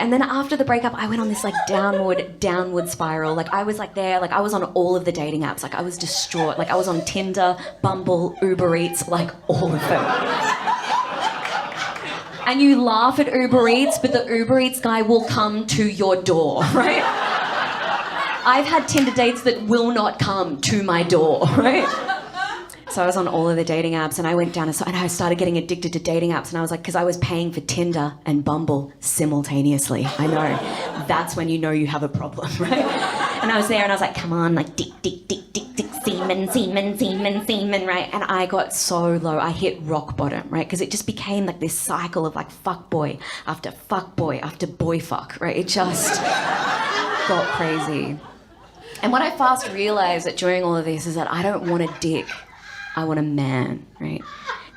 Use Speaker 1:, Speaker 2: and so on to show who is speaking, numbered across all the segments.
Speaker 1: And then after the breakup, I went on this like downward spiral. Like I was like there, like I was on all of the dating apps. Like I was distraught. Like I was on Tinder, Bumble, Uber Eats, like all of them. And you laugh at Uber Eats, but the Uber Eats guy will come to your door, right? I've had Tinder dates that will not come to my door, right? So I was on all of the dating apps and I went down and I started getting addicted to dating apps, and I was like, because I was paying for Tinder and Bumble simultaneously. I know. That's when you know you have a problem, right? And I was there and I was like, come on, like dick, semen, right? And I got so low. I hit rock bottom, right? Because it just became like this cycle of like fuck boy after boy fuck, right? It just got crazy. And what I fast realized that during all of this is that I don't want a dick. I want a man, right?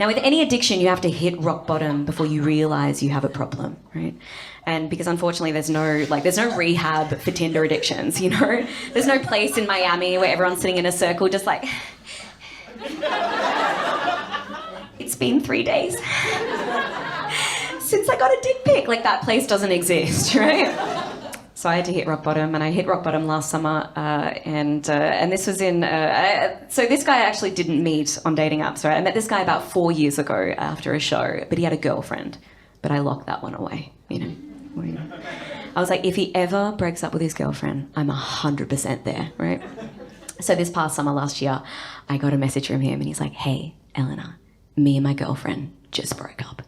Speaker 1: Now, with any addiction, you have to hit rock bottom before you realise you have a problem, right? And because unfortunately there's no rehab for Tinder addictions, you know? There's no place in Miami where everyone's sitting in a circle just like, it's been 3 days since I got a dick pic. Like that place doesn't exist, right? So I had to hit rock bottom, and I hit rock bottom last summer, and this was in... so this guy I actually didn't meet on dating apps, right? I met this guy about 4 years ago after a show, but he had a girlfriend, but I locked that one away, you know? I was like, if he ever breaks up with his girlfriend, I'm 100% there, right? So this past summer last year, I got a message from him, and he's like, hey, Eleanor, me and my girlfriend just broke up.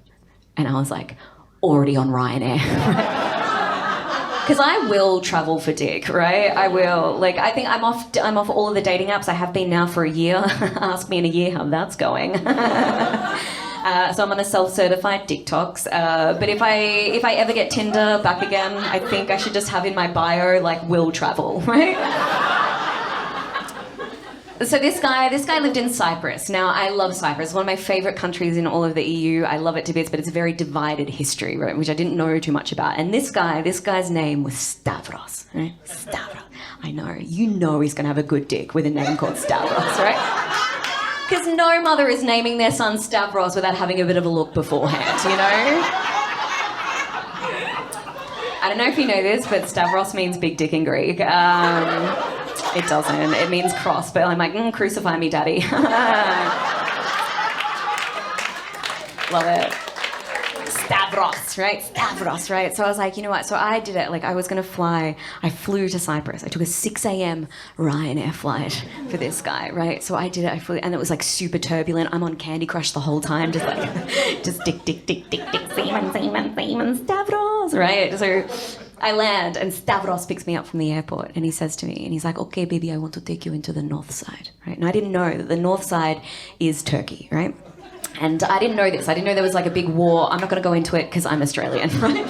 Speaker 1: And I was like, already on Ryanair, because I will travel for dick, right? I will. Like, I think I'm off all of the dating apps. I have been now for a year. Ask me in a year how that's going. So I'm on a self-certified TikToks. But if I ever get Tinder back again, I think I should just have in my bio, like, will travel, right? So this guy lived in Cyprus. Now, I love Cyprus. It's one of my favourite countries in all of the EU. I love it to bits, but it's a very divided history, right, which I didn't know too much about. And this guy's name was Stavros, right? Stavros. I know. You know he's going to have a good dick with a name called Stavros, right? Because no mother is naming their son Stavros without having a bit of a look beforehand, you know? I don't know if you know this, but Stavros means big dick in Greek. It doesn't. It means cross, but I'm like, crucify me, daddy. Love it. Stavros, right? So I was like, you know what? So I did it. Like, I was going to fly. I flew to Cyprus. I took a 6 a.m. Ryanair flight for this guy, right? So I did it. I flew, and it was like super turbulent. I'm on Candy Crush the whole time, just like, just dick, semen, Stavros, right? So I land, and Stavros picks me up from the airport, and he says to me, and he's like, okay, baby, I want to take you into the north side, right? And I didn't know that the north side is Turkey, right? And I didn't know this. I didn't know there was like a big war. I'm not going to go into it because I'm Australian, right?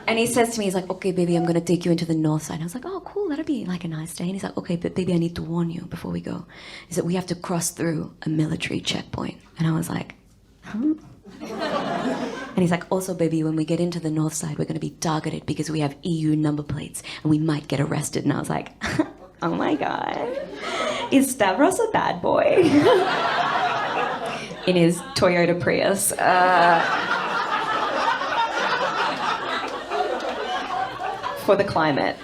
Speaker 1: And he says to me, he's like, okay, baby, I'm going to take you into the north side. And I was like, oh, cool, that'll be like a nice day. And he's like, okay, but baby, I need to warn you before we go. He said, we have to cross through a military checkpoint. And I was like, huh? And he's like, also, baby, when we get into the north side, we're going to be targeted because we have EU number plates and we might get arrested. And I was like, oh my God, is Stavros a bad boy? In his Toyota Prius. For the climate.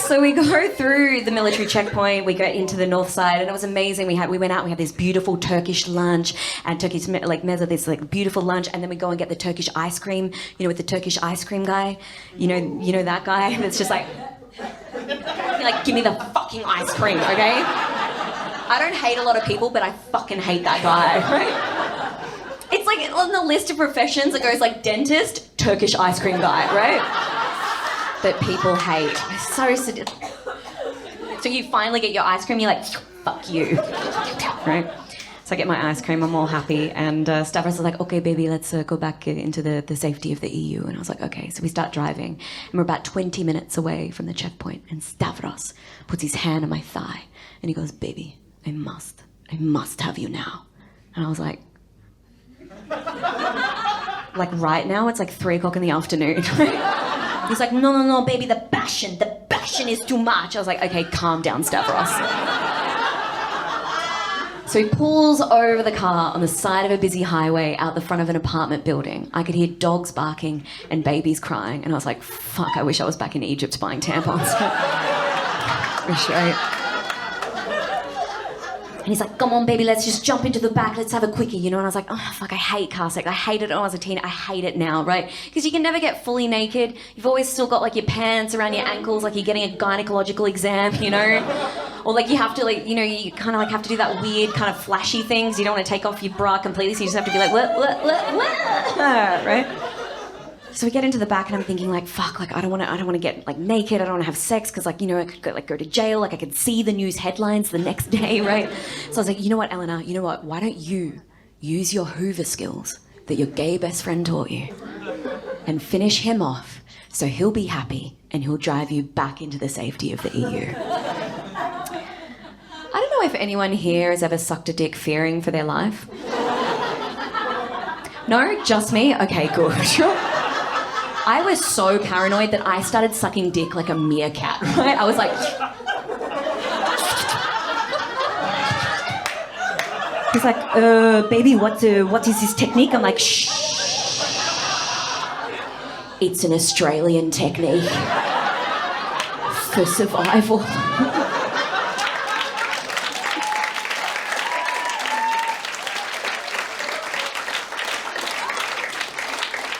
Speaker 1: So we go through the military checkpoint, we get into the north side, and it was amazing. We went out, we had this beautiful Turkish lunch, and Turkish, like, mezza, this, like, beautiful lunch, and then we go and get the Turkish ice cream, you know, with the Turkish ice cream guy. You know that guy that's just like, give me the fucking ice cream, okay? I don't hate a lot of people, but I fucking hate that guy, right? It's like on the list of professions, it goes like dentist, Turkish ice cream guy, right? That people hate. So So you finally get your ice cream, you're like, fuck you, right? So I get my ice cream, I'm all happy, and Stavros is like, okay, baby, let's go back into the safety of the EU. And I was like, okay. So we start driving, and we're about 20 minutes away from the checkpoint, and Stavros puts his hand on my thigh, and he goes, baby, I must have you now. And I was like right now, it's like 3 o'clock in the afternoon. He's like, no, baby, the passion is too much. I was like, okay, calm down, Stavros. So he pulls over the car on the side of a busy highway out the front of an apartment building. I could hear dogs barking and babies crying, and I was like, fuck, I wish I was back in Egypt buying tampons. Right? And he's like, come on, baby, let's just jump into the back. Let's have a quickie, you know? And I was like, oh, fuck, I hate car sex. I hated it when I was a teen. I hate it now, right? Because you can never get fully naked. You've always still got, like, your pants around your ankles, like you're getting a gynecological exam, you know? Or, like, you have to, like, you know, you kind of, like, have to do that weird kind of flashy things. You don't want to take off your bra completely, so you just have to be like, what, right? So we get into the back and I'm thinking like, fuck, like I don't want to get like naked. I don't want to have sex because like, you know, I could go to jail. Like I could see the news headlines the next day, right? So I was like, you know what, Eleanor, you know what? Why don't you use your Hoover skills that your gay best friend taught you and finish him off so he'll be happy and he'll drive you back into the safety of the EU. I don't know if anyone here has ever sucked a dick fearing for their life. No, just me? Okay, good. I was so paranoid that I started sucking dick like a meerkat, right? I was like... He's like, baby, what is this technique? I'm like, shh. It's an Australian technique for survival.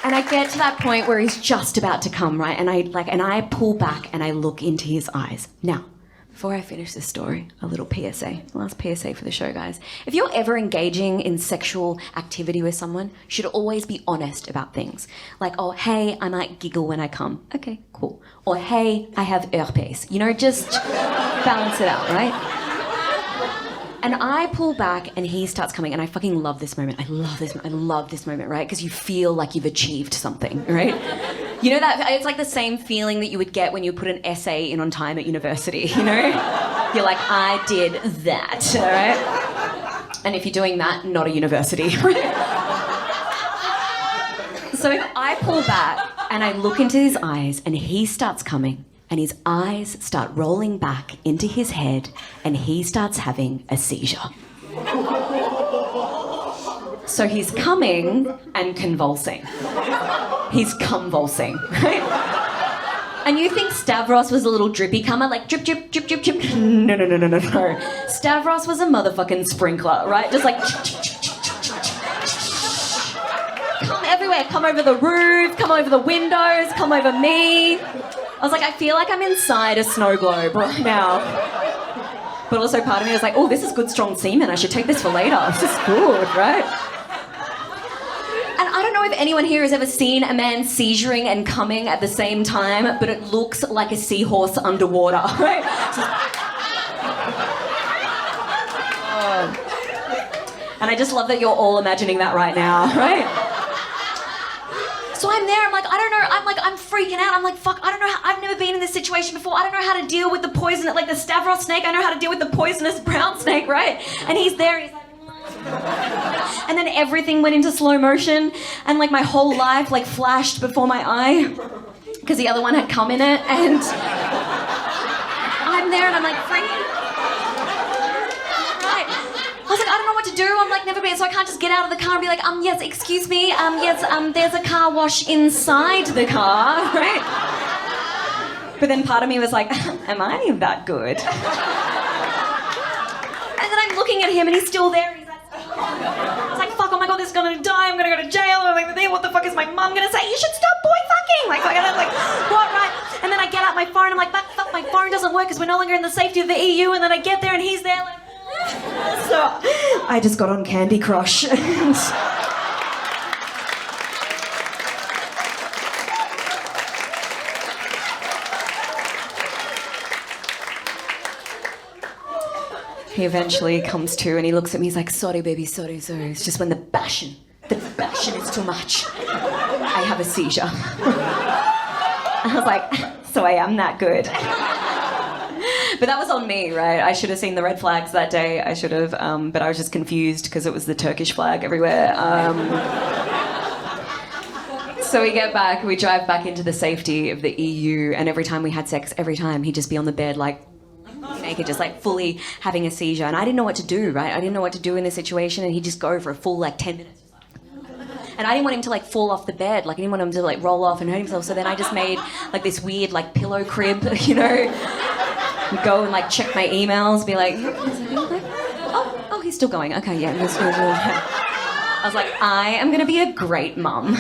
Speaker 1: And I get to that point where he's just about to come, right? And I pull back and I look into his eyes. Now, before I finish this story, a little PSA. Last PSA for the show, guys. If you're ever engaging in sexual activity with someone, you should always be honest about things. Like, oh, hey, I might giggle when I come. Okay, cool. Or, hey, I have herpes. You know, just balance it out, right? And I pull back and he starts coming and I fucking love this moment. I love this moment, right? Because you feel like you've achieved something, right? You know that, it's like the same feeling that you would get when you put an essay in on time at university, you know? You're like, I did that, all right? And if you're doing that, not a university. So if I pull back and I look into his eyes and he starts coming, and his eyes start rolling back into his head and he starts having a seizure. So he's coming and convulsing. He's convulsing, right? And you think Stavros was a little drippy comer, like drip, drip, drip, drip, drip. No. Stavros was a motherfucking sprinkler, right? Just like... Come everywhere, come over the roof, come over the windows, come over me. I was like, I feel like I'm inside a snow globe right now. But also part of me was like, oh, this is good, strong semen. I should take this for later. This is good, right? And I don't know if anyone here has ever seen a man seizuring and coming at the same time, but it looks like a seahorse underwater, right? And I just love that you're all imagining that right now, right? So I'm there, I'm like, I don't know, I'm freaking out. I'm like, fuck, I don't know I've never been in this situation before. I don't know how to deal with the poison, like the Stavros snake. I know how to deal with the poisonous brown snake, right? And he's there, he's like, and then everything went into slow motion and like my whole life like flashed before my eye because the other one had come in it and I'm there and I'm like freaking. I was like, I don't know what to do. I'm like, never been, so I can't just get out of the car and be like, yes, excuse me, yes, there's a car wash inside the car, right? But then part of me was like, am I that good? And then I'm looking at him and he's still there. He's like, it's like, fuck, oh my God, this is gonna die. I'm gonna go to jail. I'm like, what the fuck is my mum gonna say? You should stop boy fucking. Like, I'm like, what, right? And then I get out my phone. I'm like, fuck, my phone doesn't work because we're no longer in the safety of the EU. And then I get there and he's there like, so I just got on Candy Crush. He eventually comes to and he looks at me, he's like, sorry baby, sorry. It's just when the passion is too much. I have a seizure. I was like, so I am that good. But that was on me, right? I should have seen the red flags that day. I should have, but I was just confused because it was the Turkish flag everywhere. So we get back, we drive back into the safety of the EU, and every time we had sex, every time he'd just be on the bed like... naked, just like fully having a seizure. And I didn't know what to do, right? I didn't know what to do in this situation, and he'd just go for a full like 10 minutes. And I didn't want him to like fall off the bed, like I didn't want him to like roll off and hurt himself. So then I just made like this weird like pillow crib, you know, go and like check my emails, be like, oh, he's still going. Okay, yeah. I was like, I am gonna be a great mum.